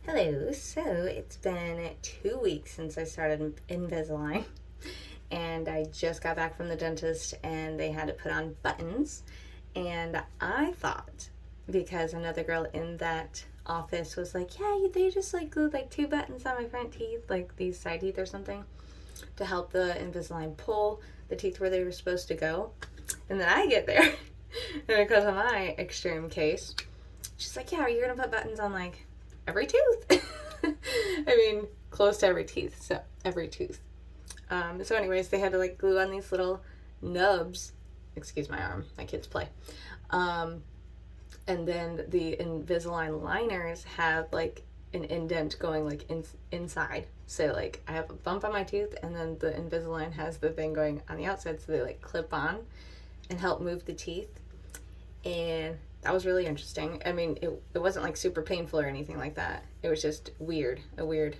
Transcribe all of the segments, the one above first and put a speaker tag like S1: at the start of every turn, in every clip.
S1: Hello, so it's been 2 weeks since I started Invisalign, and I just got back from the dentist and they had to put on buttons. And I thought, because another girl in that office was like, yeah, they just like glued like two buttons on my front teeth, like these side teeth or something, to help the Invisalign pull the teeth where they were supposed to go. And then I get there, and because of my extreme case, she's like, yeah, are you gonna put buttons on like every tooth? I mean, close to every teeth, so every tooth. So anyways, they had to like glue on these little nubs. Excuse my arm, my kids play. Um, and then the Invisalign liners have like an indent going like inside. So like I have a bump on my tooth, and then the Invisalign has the thing going on the outside, so they like clip on and help move the teeth. And that was really interesting. I mean, it wasn't like super painful or anything like that. It was just a weird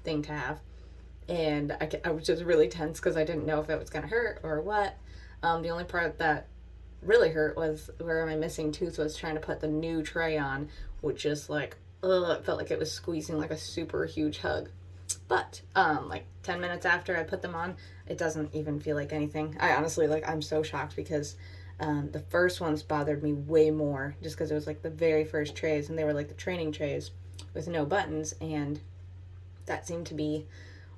S1: thing to have. And I was just really tense because I didn't know if it was going to hurt or what. The only part that really hurt was where my missing tooth was trying to put the new tray on, which just like, ugh, it felt like it was squeezing like a super huge hug. But like 10 minutes after I put them on, it doesn't even feel like anything. I honestly, like, I'm so shocked because the first ones bothered me way more just because it was like the very first trays, and they were like the training trays with no buttons, and that seemed to be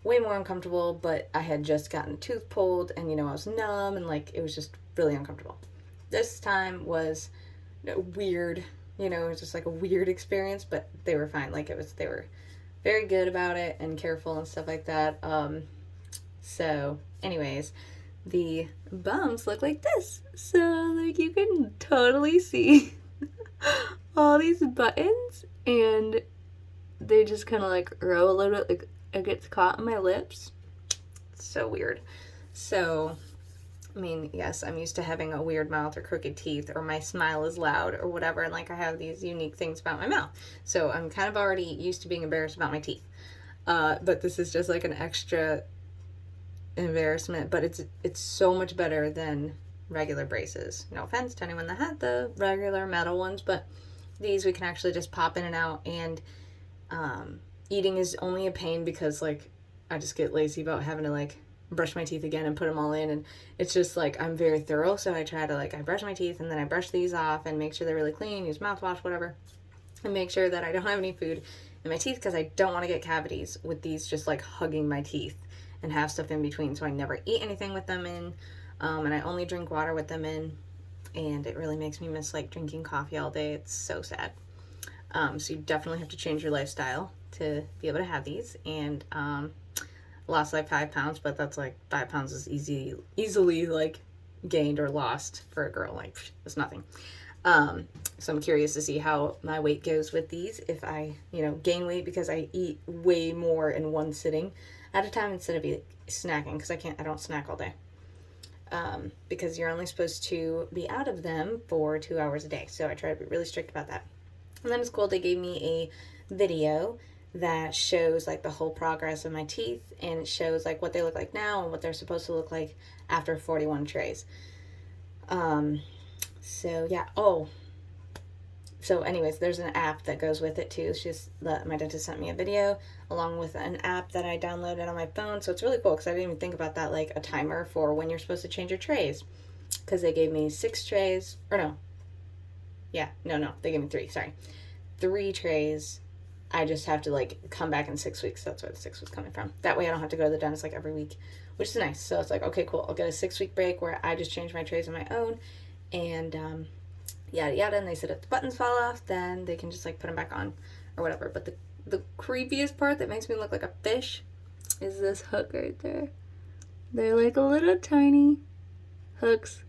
S1: way more uncomfortable. But I had just gotten a tooth pulled, and I was numb, and like it was just really uncomfortable. This time was weird, it was just like a weird experience, but they were fine. Like they were very good about it and careful and stuff like that. So, anyways, the bumps look like this. So, like, you can totally see all these buttons, and they just kind of like roll a little bit, like it gets caught in my lips. It's so weird. So, I mean, yes, I'm used to having a weird mouth or crooked teeth, or my smile is loud or whatever, and like I have these unique things about my mouth. So I'm kind of already used to being embarrassed about my teeth. But this is just like an extra embarrassment, but it's so much better than regular braces. No offense to anyone that had the regular metal ones, but these we can actually just pop in and out, and eating is only a pain because like I just get lazy about having to like brush my teeth again and put them all in, and it's just like I'm very thorough, so I try to like I brush my teeth and then I brush these off and make sure they're really clean, use mouthwash, whatever, and make sure that I don't have any food in my teeth because I don't want to get cavities with these just like hugging my teeth and have stuff in between. So I never eat anything with them in, and I only drink water with them in, and it really makes me miss like drinking coffee all day. It's so sad. So you definitely have to change your lifestyle to be able to have these. And lost like 5 pounds, but that's like 5 pounds is easily like gained or lost for a girl. Like it's nothing. So I'm curious to see how my weight goes with these. If I, gain weight because I eat way more in one sitting at a time instead of snacking, because I don't snack all day. Because you're only supposed to be out of them for 2 hours a day. So I try to be really strict about that. And then it's cool. They gave me a video that shows like the whole progress of my teeth, and it shows like what they look like now and what they're supposed to look like after 41 trays. So yeah. So anyways, there's an app that goes with it too. My dentist sent me a video along with an app that I downloaded on my phone. So it's really cool because I didn't even think about that, like a timer for when you're supposed to change your trays. Because they gave me 6 trays, or no. Yeah, no, they gave me 3, sorry. 3 trays. I just have to like come back in 6 weeks. That's where the 6 was coming from. That way I don't have to go to the dentist like every week, which is nice. So it's like, okay, cool. I'll get a 6-week break where I just change my trays on my own, and yada yada. And they said if the buttons fall off, then they can just like put them back on or whatever. But the creepiest part that makes me look like a fish is this hook right there. They're like little tiny hooks.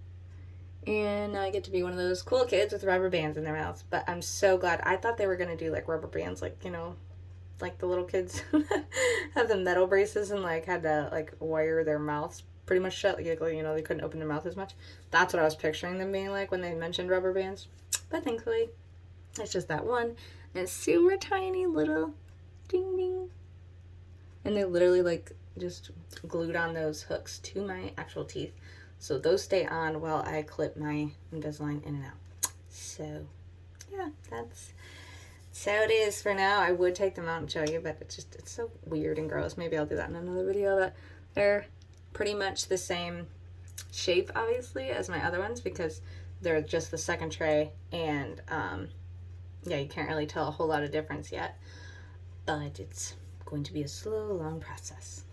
S1: And I get to be one of those cool kids with rubber bands in their mouths. But I'm so glad. I thought they were going to do like rubber bands, like, like the little kids have the metal braces and like had to like wire their mouths pretty much shut. Like, they couldn't open their mouth as much. That's what I was picturing them being like when they mentioned rubber bands. But thankfully, it's just that one. And it's super tiny little ding ding. And they literally like just glued on those hooks to my actual teeth. So those stay on while I clip my Invisalign in and out. So, yeah, that's So it is for now. I would take them out and show you, but it's so weird and gross. Maybe I'll do that in another video. But they're pretty much the same shape, obviously, as my other ones, because they're just the second tray, and yeah, you can't really tell a whole lot of difference yet, but it's going to be a slow, long process.